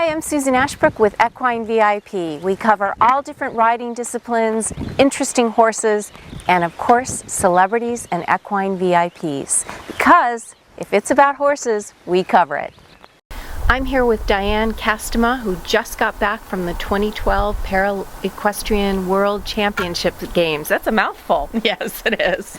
Hi, I'm Susan Ashbrook with Equine VIP. We cover all different riding disciplines, interesting horses, and of course, celebrities and equine VIPs. Because if it's about horses, we cover it. I'm here with Diane Kastama, who just got back from the 2012 Para-Equestrian World Championship Games. That's a mouthful. Yes, it is.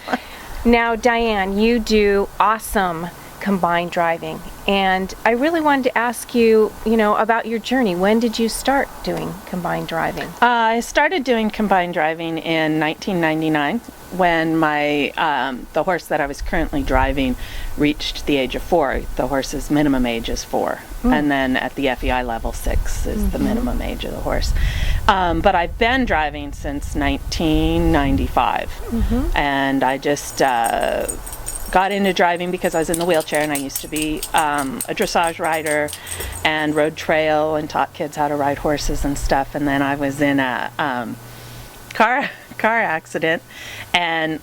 Now, Diane, you do awesome combined driving, and I really wanted to ask you, about your journey. When did you start doing combined driving? I started doing combined driving in 1999 when the horse that I was currently driving reached the age of 4. The horse's minimum age is 4, and then at the FEI level 6 is the minimum age of the horse. But I've been driving since 1995, and I just got into driving because I was in the wheelchair, and I used to be a dressage rider and rode trail and taught kids how to ride horses and stuff. And then I was in a car accident,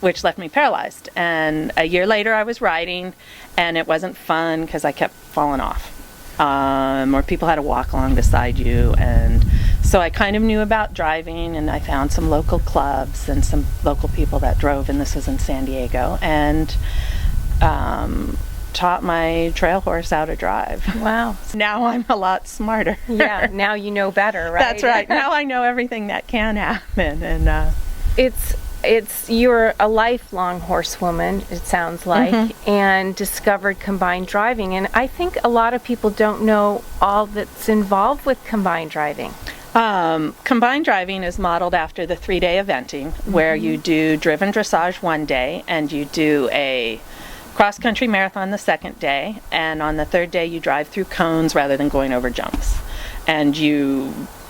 which left me paralyzed. And a year later I was riding, and it wasn't fun because I kept falling off. Or people had to walk along beside you, and so I kind of knew about driving, and I found some local clubs and some local people that drove, and this was in San Diego, and taught my trail horse how to drive. Wow. Now I'm a lot smarter. Yeah, now you know better, right? That's right. Now I know everything that can happen, and you're a lifelong horsewoman, it sounds like, and discovered combined driving, and I think a lot of people don't know all that's involved with combined driving. Combined driving is modeled after the 3-day eventing, where you do driven dressage one day, and you do a cross-country marathon the second day, and on the third day you drive through cones rather than going over jumps. And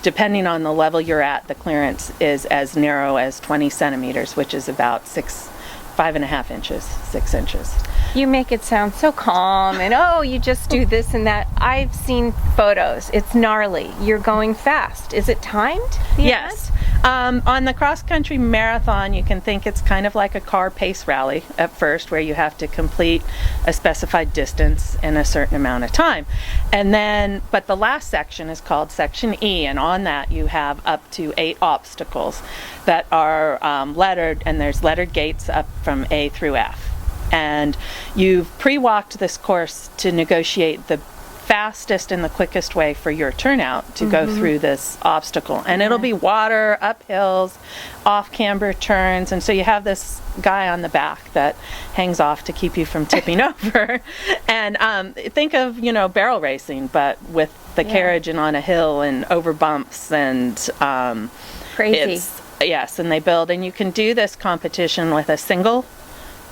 depending on the level you're at, the clearance is as narrow as 20 centimeters, which is about 5.5 inches, 6 inches. You make it sound so calm, and you just do this and that. I've seen photos. It's gnarly. You're going fast. Is it timed? Yes. On the cross-country marathon, you can think it's kind of like a car pace rally at first, where you have to complete a specified distance in a certain amount of time. But the last section is called Section E, and on that you have up to 8 obstacles that are lettered, and there's lettered gates up from A through F. And you've pre-walked this course to negotiate the fastest and the quickest way for your turnout to go through this obstacle. And it'll be water, up hills, off camber turns, and so you have this guy on the back that hangs off to keep you from tipping over. And think of, barrel racing, but with the carriage and on a hill and over bumps and crazy. Yes, and they build, and you can do this competition with a single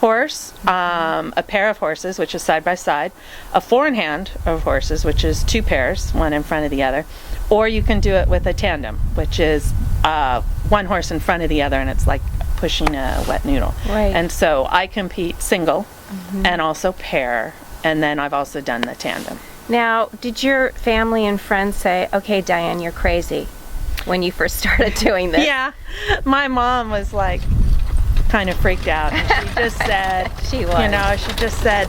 horse, a pair of horses, which is side by side, a four-in-hand of horses, which is 2 pairs, one in front of the other, or you can do it with a tandem, which is one horse in front of the other, and it's like pushing a wet noodle. Right. And so I compete single and also pair, and then I've also done the tandem. Now, did your family and friends say, "Okay, Diane, you're crazy," when you first started doing this? Yeah, my mom was like kind of freaked out, and she just said, she just said,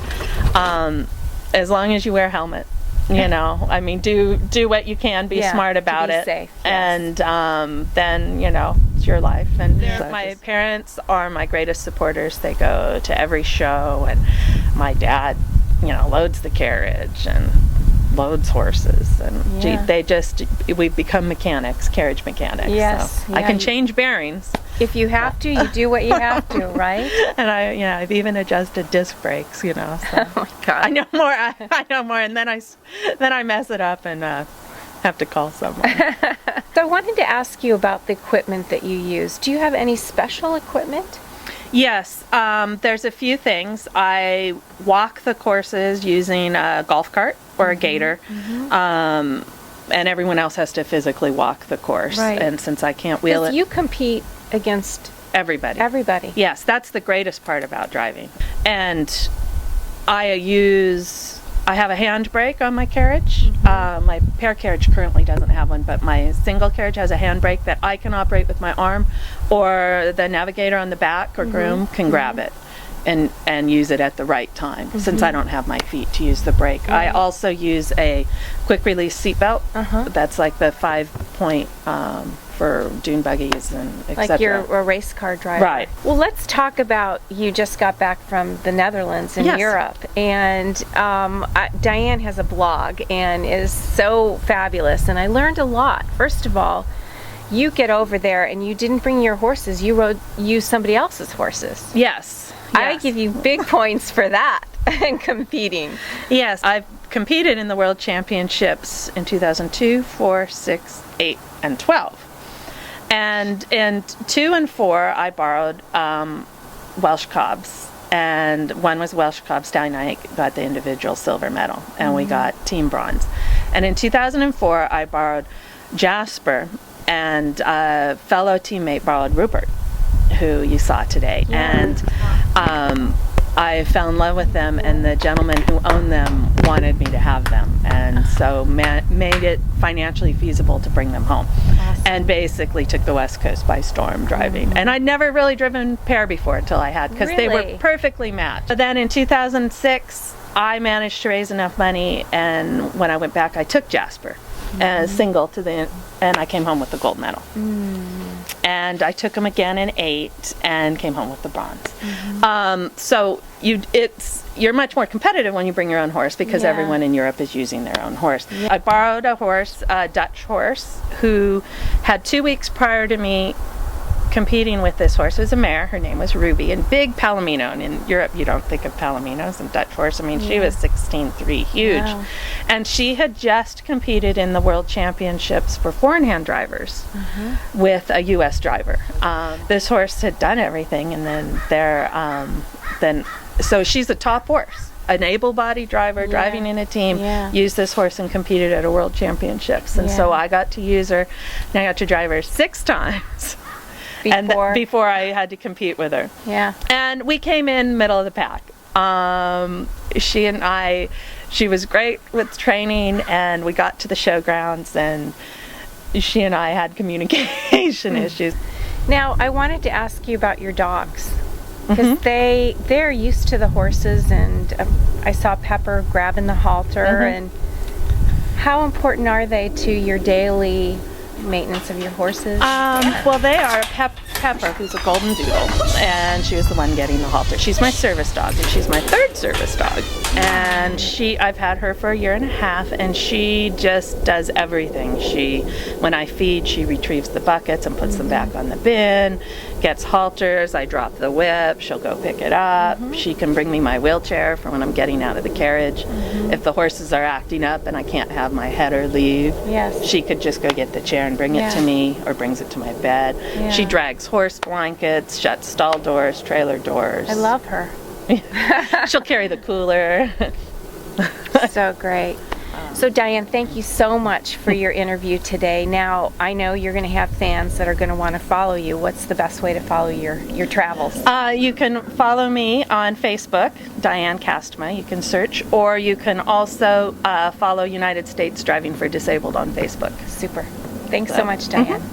as long as you wear a helmet, do what you can, be smart about it, safe, and then it's your life. And my parents are my greatest supporters. They go to every show, and my dad loads the carriage and loads horses, and we've become mechanics, carriage mechanics. Yes, so I can change bearings. If you have to, you do what you have to, right? And I've even adjusted disc brakes, So. Oh my God. I know more. I know more, and then I mess it up and have to call someone. So I wanted to ask you about the equipment that you use. Do you have any special equipment? Yes, there's a few things. I walk the courses using a golf cart or a gator. And everyone else has to physically walk the course. Right. And since I can't wheel it, you compete against everybody. Yes, that's the greatest part about driving. And I have a hand brake on my carriage. My pair carriage currently doesn't have one, but my single carriage has a hand brake that I can operate with my arm, or the navigator on the back or groom can grab it. and use it at the right time, since I don't have my feet to use the brake. I also use a quick release seatbelt. That's like the 5-point for dune buggies and etc. Like you're a race car driver. Right. Well, let's talk about, you just got back from the Netherlands and Europe, and Diane has a blog and is so fabulous, and I learned a lot. First of all, you get over there and you didn't bring your horses, you used somebody else's horses. Yes. I give you big points for that and competing. Yes, I've competed in the World Championships in 2002, 4, 6, 8, and 12. And in 2 and 4, I borrowed Welsh Cobs. And one was Welsh Cob stallion. I got the individual silver medal, and we got team bronze. And in 2004, I borrowed Jasper, and a fellow teammate borrowed Rupert, who you saw today. And I fell in love with them, and the gentleman who owned them wanted me to have them, and so made it financially feasible to bring them home. Awesome. And basically took the West Coast by storm driving. And I'd never really driven pair before until I had, because they were perfectly matched. But then in 2006, I managed to raise enough money, and when I went back, I took Jasper as single and I came home with the gold medal. And I took him again in 8 and came home with the bronze. So you're much more competitive when you bring your own horse, because everyone in Europe is using their own horse. I borrowed a horse, a Dutch horse, who had 2 weeks prior to me competing with this horse. It was a mare. Her name was Ruby, and big Palomino. And in Europe, you don't think of Palominos and Dutch horse. I mean, she was 16'3", huge. Wow. And she had just competed in the World Championships for 4-in-hand drivers with a U.S. driver. This horse had done everything, and then so she's a top horse. An able-bodied driver driving in a team used this horse and competed at a World Championships. And so I got to use her, and I got to drive her 6 times. Before I had to compete with her. Yeah. And we came in middle of the pack. She was great with training, and we got to the showgrounds, and she and I had communication issues. Now, I wanted to ask you about your dogs, because they're used to the horses, and I saw Pepper grabbing the halter, and how important are they to your daily maintenance of your horses? Well, they are Pepper, who's a golden doodle, and she was the one getting the halter. She's my service dog, and she's my 3rd service dog. And I've had her for 1.5 years, and she just does everything. When I feed, she retrieves the buckets and puts them back on the bin, gets halters, I drop the whip, she'll go pick it up. She can bring me my wheelchair for when I'm getting out of the carriage. If the horses are acting up and I can't have my header leave, she could just go get the chair and bring it to me, or brings it to my bed. She drags horse blankets, shuts stall doors, trailer doors. I love her. She'll carry the cooler. So great. So Diane, thank you so much for your interview today. Now, I know you're going to have fans that are going to want to follow you. What's the best way to follow your travels? You can follow me on Facebook, Diane Kastama. You can search, or you can also follow United States Driving for Disabled on Facebook. Super. Thanks so much, Diane.